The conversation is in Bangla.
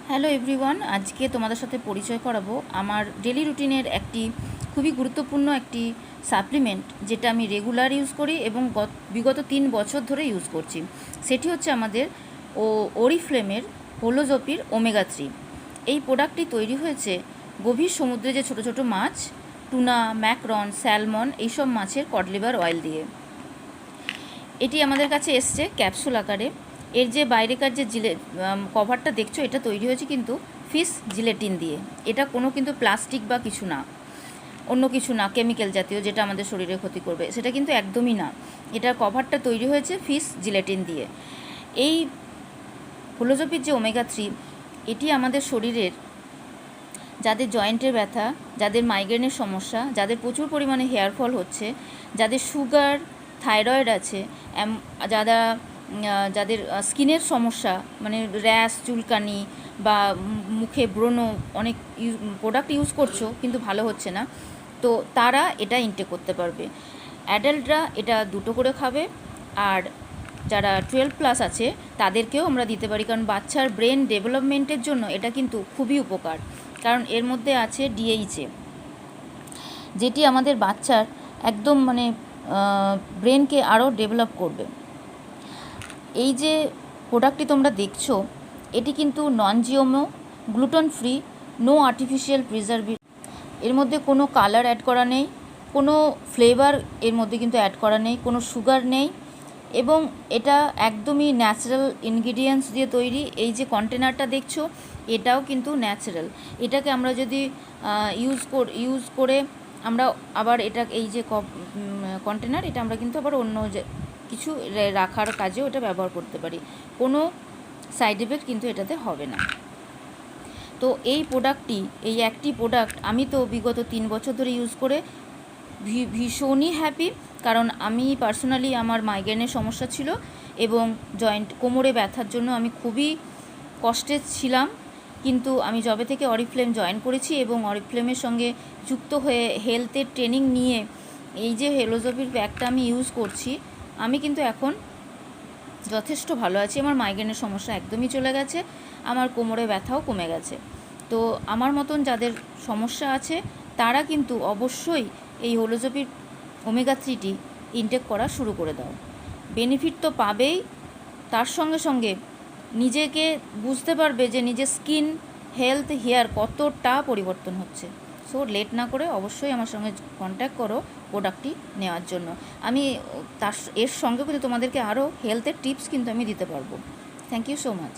হ্যালো এভরিওয়ান, আজকে তোমাদের সাথে পরিচয় করাবো আমার ডেলি রুটিনের একটি খুবই গুরুত্বপূর্ণ একটি সাপ্লিমেন্ট, যেটা আমি রেগুলার ইউজ করি এবং বিগত 3 বছর ধরে ইউজ করছি। সেটি হচ্ছে আমাদের ওরিফ্লেমের হোলোজোপির ওমেগা 3। এই প্রোডাক্টটি তৈরি হয়েছে গভীর সমুদ্রে যে ছোট ছোট মাছ, টুনা, ম্যাকরন, স্যালমন, এইসব মাছের কড লিভার অয়েল দিয়ে। এটি আমাদের কাছে এসছে ক্যাপসুল আকারে। এর যে বাইরেকার যে কভারটা দেখছো, এটা তৈরি হয়েছে কিন্তু ফিশ জিলেটিন দিয়ে। এটা কোনো কিন্তু প্লাস্টিক বা কিছু না, অন্য কিছু না, কেমিক্যাল জাতীয় যেটা আমাদের শরীরে ক্ষতি করবে, সেটা কিন্তু একদমই না। এটার কভারটা তৈরি হয়েছে ফিশ জিলেটিন দিয়ে। এই হোলোজোপির যে ওমেগা 3, এটি আমাদের শরীরের যাদের জয়েন্টের ব্যথা, যাদের মাইগ্রেনের সমস্যা, যাদের প্রচুর পরিমাণে হেয়ার ফল হচ্ছে, যাদের সুগার, থাইরয়েড আছে, যাদের স্কিনের সমস্যা, মানে র্যাশ, চুলকানি বা মুখে ব্রণ, অনেক প্রোডাক্ট ইউজ করছো কিন্তু ভালো হচ্ছে না, তো তারা এটা ইনটেক করতে পারবে। অ্যাডাল্টরা এটা 2টো করে খাবে, আর যারা 12+ আছে তাদেরকেও আমরা দিতে পারি, কারণ বাচ্চার ব্রেন ডেভেলপমেন্টের জন্য এটা কিন্তু খুবই উপকার। কারণ এর মধ্যে আছে ডিএইচএ, যেটি আমাদের বাচ্চার একদম ব্রেনকে আরও ডেভেলপ করবে। এই যে প্রোডাক্টটি তোমরা দেখছো, এটি কিন্তু non GMO, gluten free, no artificial preservative. এর মধ্যে কোনো কালার অ্যাড করা নেই, কোনো ফ্লেভার এর মধ্যে কিন্তু অ্যাড করা নেই, কোনো সুগার নেই, এবং এটা একদমই ন্যাচারাল ইনগ্রিডিয়েন্টস দিয়ে তৈরি। এই যে কন্টেনারটা দেখছো, এটাও কিন্তু ন্যাচারাল। এটাকে আমরা যদি ইউজ করে আমরা আবার এটা, এই যে কন্টেনার, এটা আমরা কিন্তু আবার অন্য কিছু রাখার কাজেও এটা ব্যবহার করতে পারি। কোনো সাইড এফেক্ট কিন্তু এটাতে হবে না। তো এই প্রোডাক্টটি, এই একটি প্রোডাক্ট আমি তো বিগত 3 বছর ধরে ইউজ করে ভীষণই হ্যাপি। কারণ আমি পার্সোনালি, আমার মাইগ্রেনের সমস্যা ছিল এবং কোমরে ব্যথার জন্য আমি খুবই কষ্টে ছিলাম। কিন্তু আমি যবে থেকে অরিফ্লেম জয়েন করেছি এবং অরিফ্লেমের সঙ্গে যুক্ত হয়ে হেলথের ট্রেনিং নিয়ে এই যে হোলোজোপির প্যাকটা আমি ইউজ করছি, আমি কিন্তু এখন যথেষ্ট ভালো আছি। আমার মাইগ্রেনের সমস্যা একদমই চলে গেছে, আমার কোমরে ব্যথাও কমে গেছে। তো আমার মতন যাদের সমস্যা আছে তারা কিন্তু অবশ্যই এই হোলোজোপির ওমেগা 3টি ইনটেক করা শুরু করে দাও। বেনিফিট তো পাবেই, তার সঙ্গে সঙ্গে নিজেকে বুঝতে পারবে যে নিজের স্কিন, হেলথ, হেয়ার কতটা পরিবর্তন হচ্ছে। সো লেট না করে অবশ্যই আমার সঙ্গে কন্ট্যাক্ট করো প্রোডাক্টটি নেওয়ার জন্য। আমি এর সঙ্গে কিন্তু তোমাদেরকে আরও হেলথের টিপস কিন্তু আমি দিতে পারবো। Thank you so much.